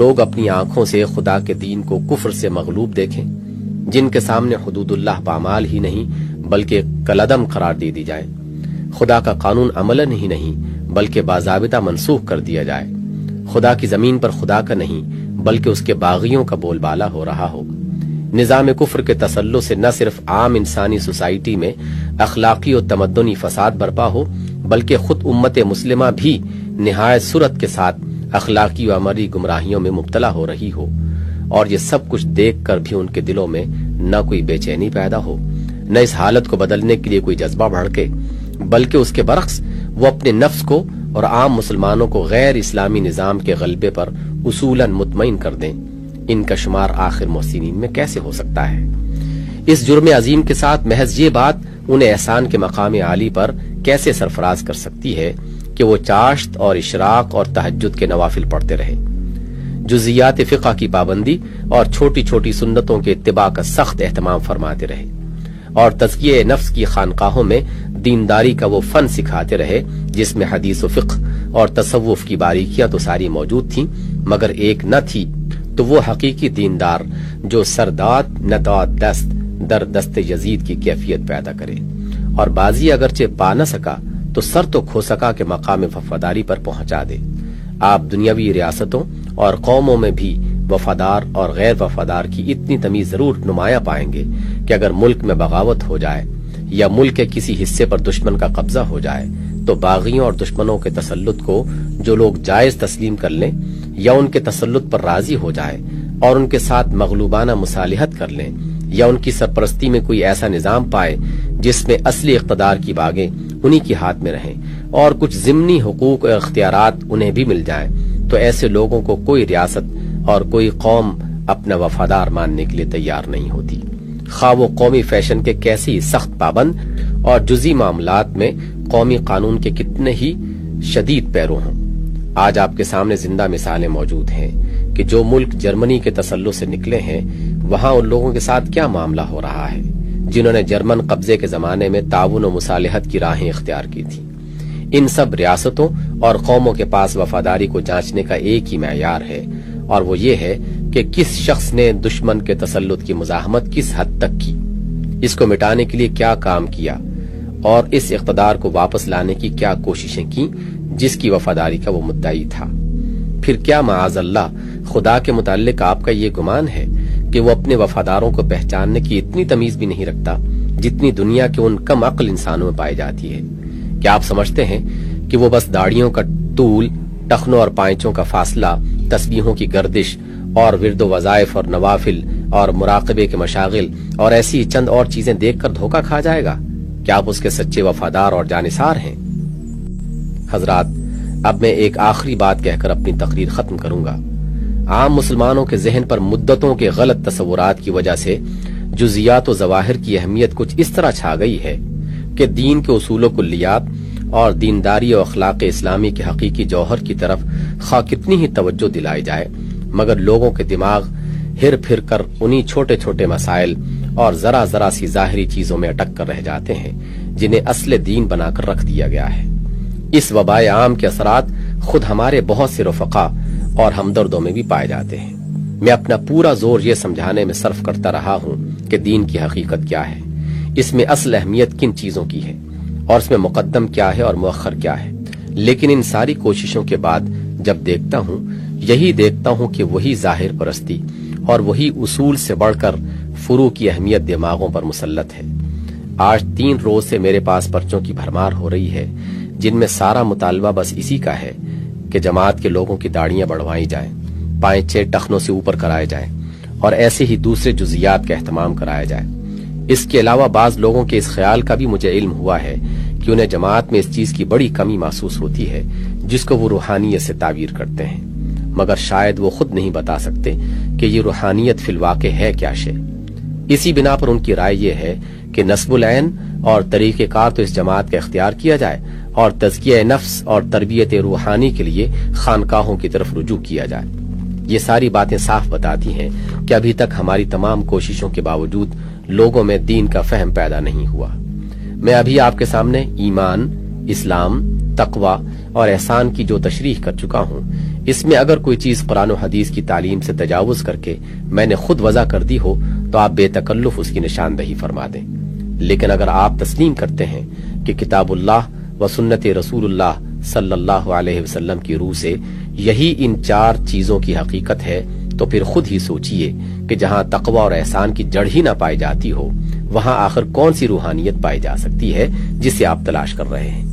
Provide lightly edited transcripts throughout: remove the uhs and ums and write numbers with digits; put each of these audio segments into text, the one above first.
لوگ اپنی آنکھوں سے خدا کے دین کو کفر سے مغلوب دیکھیں، جن کے سامنے حدود اللہ پامال ہی نہیں بلکہ کالعدم قرار دے دی جائے، خدا کا قانون عملاً ہی نہیں بلکہ باضابطہ منسوخ کر دیا جائے، خدا کی زمین پر خدا کا نہیں بلکہ اس کے باغیوں کا بول بالا ہو رہا ہو، نظام کفر کے تسلط سے نہ صرف عام انسانی سوسائٹی میں اخلاقی و تمدنی فساد برپا ہو بلکہ خود امت مسلمہ بھی نہایت سرعت کے ساتھ اخلاقی و عملی گمراہیوں میں مبتلا ہو رہی ہو، اور یہ سب کچھ دیکھ کر بھی ان کے دلوں میں نہ کوئی بے چینی پیدا ہو، نہ اس حالت کو بدلنے کے لیے کوئی جذبہ بھڑکے، بلکہ اس کے برعکس وہ اپنے نفس کو اور عام مسلمانوں کو غیر اسلامی نظام کے غلبے پر اصولاً مطمئن کر دیں۔ ان کا شمار آخر محسنین میں کیسے ہو سکتا ہے؟ اس جرم عظیم کے ساتھ محض یہ بات انہیں احسان کے مقام عالی پر کیسے سرفراز کر سکتی ہے کہ وہ چاشت اور اشراق اور تہجد کے نوافل پڑھتے رہے، جزیات فقہ کی پابندی اور چھوٹی چھوٹی سنتوں کے اتباع کا سخت اہتمام فرماتے رہے، اور تزکیہ نفس کی خانقاہوں میں دینداری کا وہ فن سکھاتے رہے جس میں حدیث و فقہ اور تصوف کی باریکیاں تو ساری موجود تھیں، مگر ایک نہ تھی تو وہ حقیقی دیندار جو سرداد نداد دست در دست یزید کی کیفیت پیدا کرے، اور بازی اگرچہ پا نہ سکا تو سر تو کھو سکا کہ مقام وفاداری پر پہنچا دے۔ آپ دنیاوی ریاستوں اور قوموں میں بھی وفادار اور غیر وفادار کی اتنی تمیز ضرور نمایاں پائیں گے کہ اگر ملک میں بغاوت ہو جائے یا ملک کے کسی حصے پر دشمن کا قبضہ ہو جائے تو باغیوں اور دشمنوں کے تسلط کو جو لوگ جائز تسلیم کر لیں یا ان کے تسلط پر راضی ہو جائے اور ان کے ساتھ مغلوبانہ مصالحت کر لیں یا ان کی سرپرستی میں کوئی ایسا نظام پائے جس میں اصلی اقتدار کی باغیں انہی کے ہاتھ میں رہیں اور کچھ ضمنی حقوق اور اختیارات انہیں بھی مل جائیں، تو ایسے لوگوں کو کوئی ریاست اور کوئی قوم اپنا وفادار ماننے کے لیے تیار نہیں ہوتی، خواہ وہ قومی فیشن کے کیسے ہی سخت پابند اور جزئی معاملات میں قومی قانون کے کتنے ہی شدید پیرو ہوں۔ آج آپ کے سامنے زندہ مثالیں موجود ہیں کہ جو ملک جرمنی کے تسلط سے نکلے ہیں وہاں ان لوگوں کے ساتھ کیا معاملہ ہو رہا ہے جنہوں نے جرمن قبضے کے زمانے میں تعاون و مصالحت کی راہیں اختیار کی تھی۔ ان سب ریاستوں اور قوموں کے پاس وفاداری کو جانچنے کا ایک ہی معیار ہے، اور وہ یہ ہے کہ کس شخص نے دشمن کے تسلط کی مزاحمت کس حد تک کی، اس کو مٹانے کے لیے کیا کام کیا، اور اس اقتدار کو واپس لانے کی کیا کوششیں کی جس کی وفاداری کا وہ مدعی تھا۔ پھر کیا معاذ اللہ خدا کے متعلق آپ کا یہ گمان ہے کہ وہ اپنے وفاداروں کو پہچاننے کی اتنی تمیز بھی نہیں رکھتا جتنی دنیا کے ان کم عقل انسانوں میں پائی جاتی ہے؟ کیا آپ سمجھتے ہیں کہ وہ بس داڑھیوں کا طول، ٹخنوں اور پائنچوں کا فاصلہ، تسبیحوں کی گردش اور ورد و وظائف اور نوافل اور مراقبے کے مشاغل اور ایسی چند اور چیزیں دیکھ کر دھوکہ کھا جائے گا؟ کیا آپ اس کے سچے وفادار اور جانثار ہیں؟ حضرات، اب میں ایک آخری بات کہہ کر اپنی تقریر ختم کروں گا۔ عام مسلمانوں کے ذہن پر مدتوں کے غلط تصورات کی وجہ سے جزیات و ظواہر کی اہمیت کچھ اس طرح چھا گئی ہے کہ دین کے اصول و کلیات اور دینداری و اخلاق اسلامی کے حقیقی جوہر کی طرف خواہ کتنی ہی توجہ دلائی جائے مگر لوگوں کے دماغ ہر پھر کر انہی چھوٹے چھوٹے مسائل اور ذرا ذرا سی ظاہری چیزوں میں اٹک کر رہ جاتے ہیں جنہیں اصل دین بنا کر رکھ دیا گیا ہے۔ اس وبائے عام کے اثرات خود ہمارے بہت سے رفقا اور ہمدردوں میں بھی پائے جاتے ہیں۔ میں اپنا پورا زور یہ سمجھانے میں صرف کرتا رہا ہوں کہ دین کی حقیقت کیا ہے، اس میں اصل اہمیت کن چیزوں کی ہے اور اس میں مقدم کیا ہے اور مؤخر کیا ہے، لیکن ان ساری کوششوں کے بعد جب دیکھتا ہوں یہی دیکھتا ہوں کہ وہی ظاہر پرستی اور وہی اصول سے بڑھ کر فروع کی اہمیت دماغوں پر مسلط ہے۔ آج 3 روز سے میرے پاس پرچوں کی بھرمار ہو رہی ہے جن میں سارا مطالبہ بس اسی کا ہے کہ جماعت کے لوگوں کی داڑیاں بڑھوائی جائیں، پائنچے ٹخنوں سے اوپر کرائے جائیں اور ایسے ہی دوسرے جزیات کا اہتمام کرایا جائے۔ اس کے علاوہ بعض لوگوں کے اس خیال کا بھی مجھے علم ہوا ہے کہ انہیں جماعت میں اس چیز کی بڑی کمی محسوس ہوتی ہے جس کو وہ روحانیت سے تعبیر کرتے ہیں، مگر شاید وہ خود نہیں بتا سکتے کہ یہ روحانیت فی الواقع ہے کیا شے۔ اسی بنا پر ان کی رائے یہ ہے کہ نصب العین اور طریقہ کار تو اس جماعت کا اختیار کیا جائے اور تزکیہ نفس اور تربیت روحانی کے لیے خانقاہوں کی طرف رجوع کیا جائے۔ یہ ساری باتیں صاف بتاتی ہیں کہ ابھی تک ہماری تمام کوششوں کے باوجود لوگوں میں دین کا فہم پیدا نہیں ہوا۔ میں ابھی آپ کے سامنے ایمان، اسلام، تقوی اور احسان کی جو تشریح کر چکا ہوں، اس میں اگر کوئی چیز قرآن و حدیث کی تعلیم سے تجاوز کر کے میں نے خود وضع کر دی ہو تو آپ بے تکلف اس کی نشاندہی فرما دیں، لیکن اگر آپ تسلیم کرتے ہیں کہ کتاب اللہ و سنت رسول اللہ صلی اللہ علیہ وسلم کی روح سے یہی ان 4 چیزوں کی حقیقت ہے، تو پھر خود ہی سوچئے کہ جہاں تقوی اور احسان کی جڑ ہی نہ پائی جاتی ہو وہاں آخر کون سی روحانیت پائی جا سکتی ہے جسے آپ تلاش کر رہے ہیں۔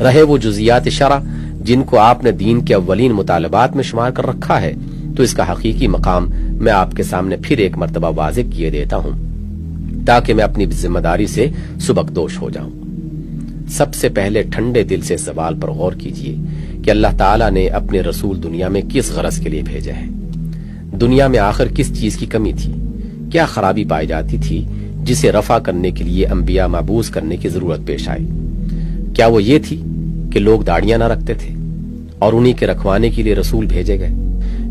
رہے وہ جزیات شرع جن کو آپ نے دین کے اولین مطالبات میں شمار کر رکھا ہے، تو اس کا حقیقی مقام میں آپ کے سامنے پھر ایک مرتبہ واضح کیے دیتا ہوں تاکہ میں اپنی ذمہ داری سے سبکدوش ہو جاؤں۔ سب سے پہلے ٹھنڈے دل سے سوال پر غور کیجئے کہ اللہ تعالیٰ نے اپنے رسول دنیا میں کس غرض کے لیے بھیجا ہے؟ دنیا میں آخر کس چیز کی کمی تھی؟ کیا خرابی پائی جاتی تھی جسے رفع کرنے کے لیے انبیاء مبعوث کرنے کی ضرورت پیش آئی؟ کیا وہ یہ تھی کہ لوگ داڑیاں نہ رکھتے تھے اور انہی کے رکھوانے کے لیے رسول بھیجے گئے،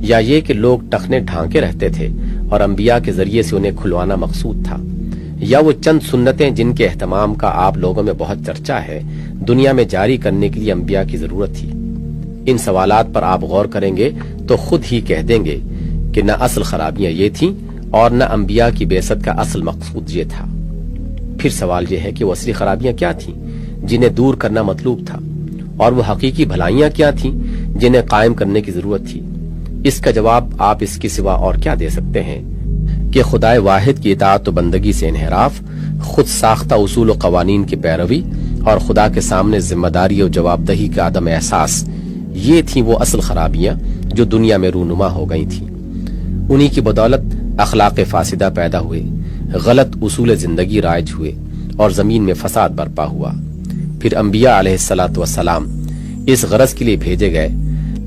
یا یہ کہ لوگ ٹخنے ڈھانکے رہتے تھے اور انبیاء کے ذریعے سے انہیں کھلوانا مقصود تھا، یا وہ چند سنتیں جن کے اہتمام کا آپ لوگوں میں بہت چرچا ہے دنیا میں جاری کرنے کے لیے انبیاء کی ضرورت تھی؟ ان سوالات پر آپ غور کریں گے تو خود ہی کہہ دیں گے کہ نہ اصل خرابیاں یہ تھیں اور نہ انبیاء کی بعثت کا اصل مقصود یہ تھا۔ پھر سوال یہ ہے کہ وہ اصلی خرابیاں کیا تھیں جنہیں دور کرنا مطلوب تھا، اور وہ حقیقی بھلائیاں کیا تھیں جنہیں قائم کرنے کی ضرورت تھی؟ اس کا جواب آپ اس کے سوا اور کیا دے سکتے ہیں کہ خدائے واحد کی اطاعت و بندگی سے انحراف، خود ساختہ اصول و قوانین کی پیروی اور خدا کے سامنے ذمہ داری اور جواب دہی کا عدم احساس، یہ تھیں وہ اصل خرابیاں جو دنیا میں رونما ہو گئی تھیں۔ انہی کی بدولت اخلاق فاسدہ پیدا ہوئے، غلط اصول زندگی رائج ہوئے اور زمین میں فساد برپا ہوا۔ پھر انبیاء علیہ الصلاۃ والسلام اس غرض کے لیے بھیجے گئے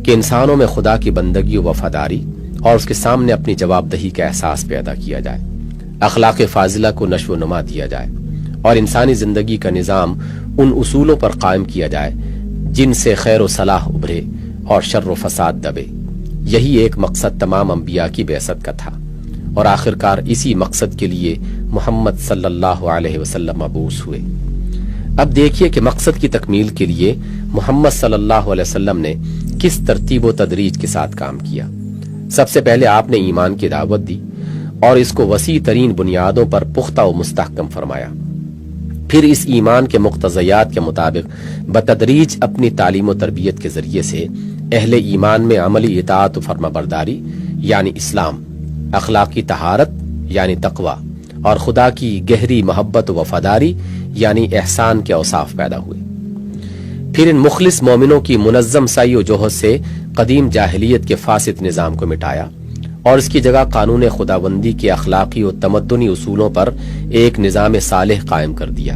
کہ انسانوں میں خدا کی بندگی و وفاداری اور اس کے سامنے اپنی جواب دہی کا احساس پیدا کیا جائے، اخلاق فاضلہ کو نشو و نما دیا جائے اور انسانی زندگی کا نظام ان اصولوں پر قائم کیا جائے جن سے خیر و صلاح ابھرے اور شر و فساد دبے۔ یہی ایک مقصد تمام انبیاء کی بعثت کا تھا، اور آخرکار اسی مقصد کے لیے محمد صلی اللہ علیہ وسلم مبعوث ہوئے۔ اب دیکھیے کہ مقصد کی تکمیل کے لیے محمد صلی اللہ علیہ وسلم نے کس ترتیب و تدریج کے ساتھ کام کیا۔ سب سے پہلے آپ نے ایمان کی دعوت دی اور اس کو وسیع ترین بنیادوں پر پختہ و مستحکم فرمایا۔ پھر اس ایمان کے مقتضیات کے مطابق بتدریج اپنی تعلیم و تربیت کے ذریعے سے اہل ایمان میں عملی اطاعت و فرما برداری یعنی اسلام، اخلاقی طہارت یعنی تقوی اور خدا کی گہری محبت و وفاداری یعنی احسان کے اوصاف پیدا ہوئے۔ پھر ان مخلص مومنوں کی منظم سعی و جہد سے قدیم جاہلیت کے فاسد نظام کو مٹایا اور اس کی جگہ قانون خداوندی کے اخلاقی و تمدنی اصولوں پر ایک نظام صالح قائم کر دیا۔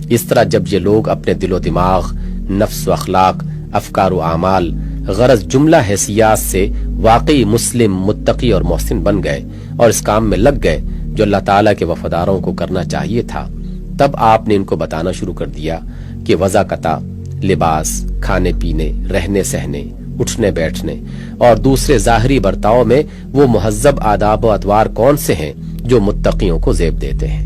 اس طرح جب یہ لوگ اپنے دل و دماغ، نفس و اخلاق، افکار و اعمال، غرض جملہ حیثیات سے واقعی مسلم، متقی اور محسن بن گئے اور اس کام میں لگ گئے جو اللہ تعالیٰ کے وفاداروں کو کرنا چاہیے تھا، تب آپ نے ان کو بتانا شروع کر دیا کہ وضاقتہ، لباس، کھانے پینے، رہنے سہنے، اٹھنے بیٹھنے اور دوسرے ظاہری برتاؤ میں وہ مہذب آداب و اطوار کون سے ہیں جو متقیوں کو زیب دیتے ہیں۔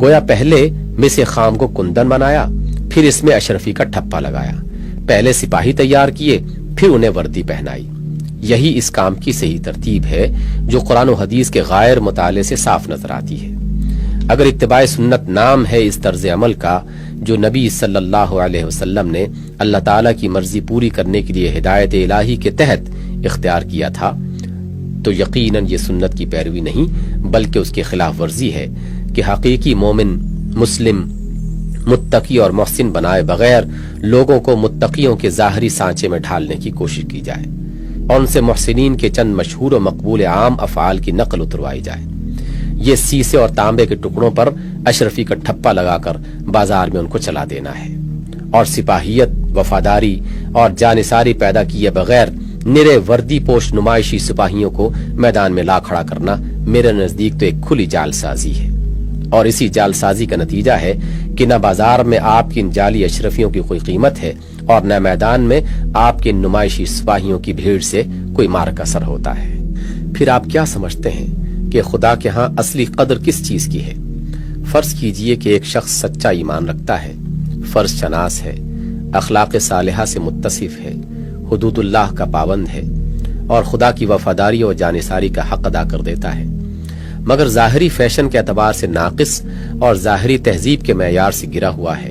گویا پہلے مس خام کو کندن بنایا، پھر اس میں اشرفی کا ٹھپا لگایا، پہلے سپاہی تیار کیے پھر انہیں وردی پہنائی۔ یہی اس کام کی صحیح ترتیب ہے جو قرآن و حدیث کے غیر مطالعے سے صاف نظر آتی ہے۔ اگر اتباع سنت نام ہے اس طرز عمل کا جو نبی صلی اللہ علیہ وسلم نے اللہ تعالیٰ کی مرضی پوری کرنے کے لیے ہدایت الہی کے تحت اختیار کیا تھا، تو یقیناً یہ سنت کی پیروی نہیں بلکہ اس کی خلاف ورزی ہے کہ حقیقی مومن، مسلم، متقی اور محسن بنائے بغیر لوگوں کو متقیوں کے ظاہری سانچے میں ڈھالنے کی کوشش کی جائے اور ان سے محسنین کے چند مشہور و مقبول عام افعال کی نقل اتروائی جائے۔ یہ سیسے اور تانبے کے ٹکڑوں پر اشرفی کا ٹھپا لگا کر بازار میں ان کو چلا دینا ہے، اور سپاہیت، وفاداری اور جانثاری پیدا کیے بغیر نرے وردی پوش نمائشی سپاہیوں کو میدان میں لا کھڑا کرنا میرے نزدیک تو ایک کھلی جال سازی ہے، اور اسی جال سازی کا نتیجہ ہے کہ نہ بازار میں آپ کی ان جعلی اشرفیوں کی کوئی قیمت ہے اور نہ میدان میں آپ کے نمائشی سپاہیوں کی بھیڑ سے کوئی مارک اثر ہوتا ہے۔ پھر آپ کیا سمجھتے ہیں کہ خدا کے ہاں اصلی قدر کس چیز کی ہے؟ فرض کیجئے کہ ایک شخص سچا ایمان رکھتا ہے، فرض شناس ہے، اخلاق صالحہ سے متصف ہے، حدود اللہ کا پابند ہے اور خدا کی وفاداری اور جانثاری کا حق ادا کر دیتا ہے، مگر ظاہری فیشن کے اعتبار سے ناقص اور ظاہری تہذیب کے معیار سے گرا ہوا ہے۔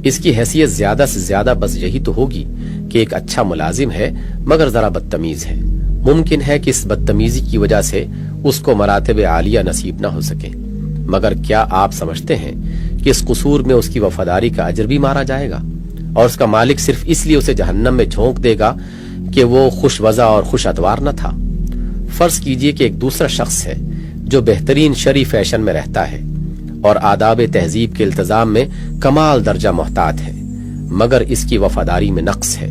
اس کی حیثیت زیادہ سے زیادہ بس یہی تو ہوگی کہ ایک اچھا ملازم ہے مگر ذرا بدتمیز ہے۔ ممکن ہے کہ اس بدتمیزی کی وجہ سے اس کو مراتب عالیہ نصیب نہ ہو سکے، مگر کیا آپ سمجھتے ہیں کہ اس قصور میں اس کی وفاداری کا اجر بھی مارا جائے گا اور اس کا مالک صرف اس لیے اسے جہنم میں جھونک دے گا کہ وہ خوش وضع اور خوش اتوار نہ تھا؟ فرض کیجئے کہ ایک دوسرا شخص ہے جو بہترین شرعی فیشن میں رہتا ہے اور آداب تہذیب کے التزام میں کمال درجہ محتاط ہے، مگر اس کی وفاداری میں نقص ہے،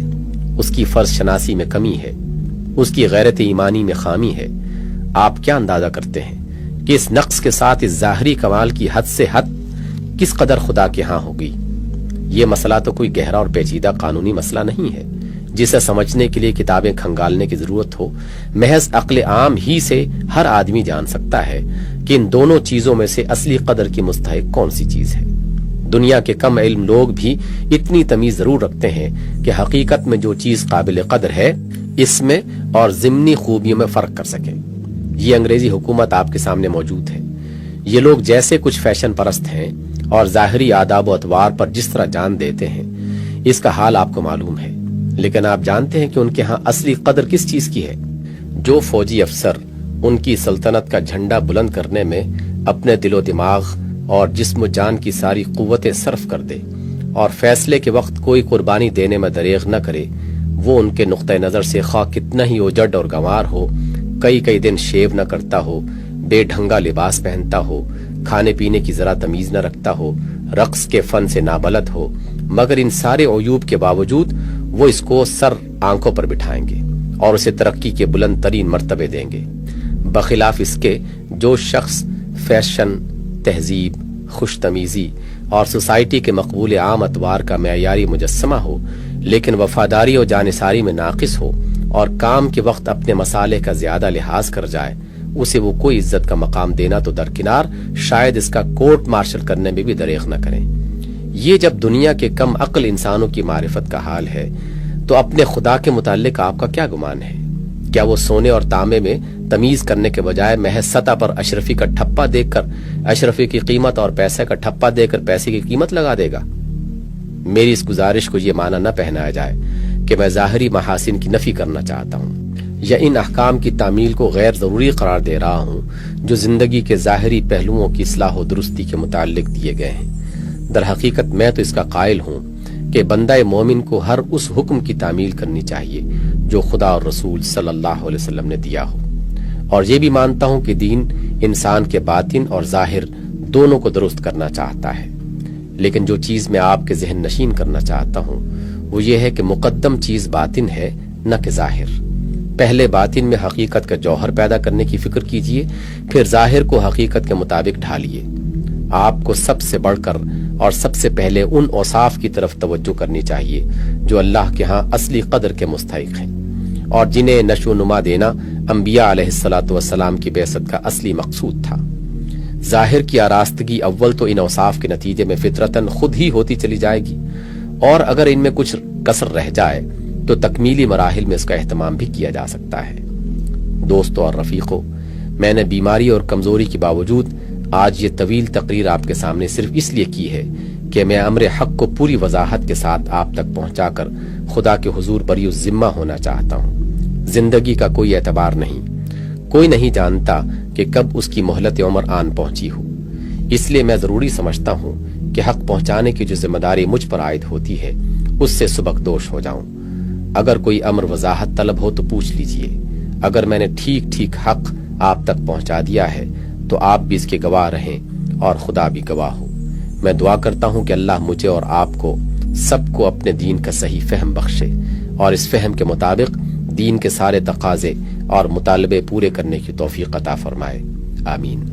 اس کی فرض شناسی میں کمی ہے، اس کی غیرت ایمانی میں خامی ہے۔ آپ کیا اندازہ کرتے ہیں کہ اس نقص کے ساتھ اس ظاہری کمال کی حد سے حد کس قدر خدا کے ہاں ہوگی؟ یہ مسئلہ تو کوئی گہرا اور پیچیدہ قانونی مسئلہ نہیں ہے جسے سمجھنے کے لیے کتابیں کھنگالنے کی ضرورت ہو۔ محض عقل عام ہی سے ہر آدمی جان سکتا ہے کہ ان دونوں چیزوں میں سے اصلی قدر کی مستحق کون سی چیز ہے۔ دنیا کے کم علم لوگ بھی اتنی تمیز ضرور رکھتے ہیں کہ حقیقت میں جو چیز قابل قدر ہے اس میں اور ضمنی خوبیوں میں فرق کر سکیں۔ یہ انگریزی حکومت آپ کے سامنے موجود ہے۔ یہ لوگ جیسے کچھ فیشن پرست ہیں اور ظاہری آداب و اطوار پر جس طرح جان دیتے ہیں، اس کا حال آپ کو معلوم ہے، لیکن آپ جانتے ہیں کہ ان کے ہاں اصلی قدر کس چیز کی ہے؟ جو فوجی افسر ان کی سلطنت کا جھنڈا بلند کرنے میں اپنے دل و دماغ اور جسم و جان کی ساری قوتیں صرف کر دے اور فیصلے کے وقت کوئی قربانی دینے میں دریغ نہ کرے، وہ ان کے نقطہ نظر سے خواہ کتنا ہی اوجڈ اور گنوار ہو، کئی دن شیو نہ کرتا ہو، بے ڈھنگا لباس پہنتا ہو، کھانے پینے کی ذرا تمیز نہ رکھتا ہو، رقص کے فن سے نابلد ہو، مگر ان سارے عیوب کے باوجود وہ اس کو سر آنکھوں پر بٹھائیں گے اور اسے ترقی کے بلند ترین مرتبے دیں گے، بخلاف اس کے جو شخص فیشن، تہذیب، خوش تمیزی اور سوسائٹی کے مقبول عام اطوار کا معیاری مجسمہ ہو، لیکن وفاداری اور جانثاری میں ناقص ہو اور کام کے وقت اپنے مصالح کا زیادہ لحاظ کر جائے، اسے وہ کوئی عزت کا مقام دینا تو درکنار، شاید اس کا کورٹ مارشل کرنے میں بھی دریغ نہ کریں۔ یہ جب دنیا کے کم عقل انسانوں کی معرفت کا حال ہے تو اپنے خدا کے متعلق آپ کا کیا گمان ہے؟ کیا وہ سونے اور تانبے میں تمیز کرنے کے بجائے محض سطح پر اشرفی کا ٹھپا دیکھ کر اشرفی کی قیمت اور پیسے کا ٹھپا دے کر پیسے کی قیمت لگا دے گا؟ میری اس گزارش کو یہ معنی نہ پہنایا جائے کہ میں ظاہری محاسن کی نفی کرنا چاہتا ہوں یا ان احکام کی تعمیل کو غیر ضروری قرار دے رہا ہوں جو زندگی کے ظاہری پہلوؤں کی اصلاح و درستی کے متعلق دیے گئے ہیں۔ در حقیقت میں تو اس کا قائل ہوں کہ بندہ مومن کو ہر اس حکم کی تعمیل کرنی چاہیے جو خدا اور رسول صلی اللہ علیہ وسلم نے دیا ہو، اور یہ بھی مانتا ہوں کہ دین انسان کے باطن اور ظاہر دونوں کو درست کرنا چاہتا ہے، لیکن جو چیز میں آپ کے ذہن نشین کرنا چاہتا ہوں وہ یہ ہے کہ مقدم چیز باطن ہے نہ کہ ظاہر۔ پہلے باطن میں حقیقت کا جوہر پیدا کرنے کی فکر کیجئے، پھر ظاہر کو حقیقت کے مطابق ڈھالیے۔ آپ کو سب سے بڑھ کر اور سب سے پہلے ان اوصاف کی طرف توجہ کرنی چاہیے جو اللہ کے ہاں اصلی قدر کے مستحق ہیں اور جنہیں نشو و نما دینا انبیاء علیہ الصلوۃ والسلام کی بعثت کا اصلی مقصود تھا۔ ظاہر کی آراستگی اول تو ان اوصاف کے نتیجے میں فطرتاً خود ہی ہوتی چلی جائے گی، اور اگر ان میں کچھ کسر رہ جائے تو تکمیلی مراحل میں اس کا اہتمام بھی کیا جا سکتا ہے۔ دوستو اور رفیقو، میں نے بیماری اور کمزوری کے باوجود آج یہ طویل تقریر آپ کے سامنے صرف اس لیے کی ہے کہ میں امر حق کو پوری وضاحت کے ساتھ آپ تک پہنچا کر خدا کے حضور بری ذمہ ہونا چاہتا ہوں۔ زندگی کا کوئی اعتبار نہیں، کوئی نہیں جانتا کہ کب اس کی مہلت عمر آن پہنچی ہو، اس لیے میں ضروری سمجھتا ہوں کہ حق پہنچانے کی جو ذمہ داری مجھ پر عائد ہوتی ہے اس سے سبکدوش ہو جاؤں۔ اگر کوئی امر وضاحت طلب ہو تو پوچھ لیجئے۔ اگر میں نے ٹھیک حق آپ تک پہنچا دیا ہے تو آپ بھی اس کے گواہ رہیں اور خدا بھی گواہ ہو۔ میں دعا کرتا ہوں کہ اللہ مجھے اور آپ کو سب کو اپنے دین کا صحیح فہم بخشے اور اس فہم کے مطابق دین کے سارے تقاضے اور مطالبے پورے کرنے کی توفیق عطا فرمائے۔ آمین۔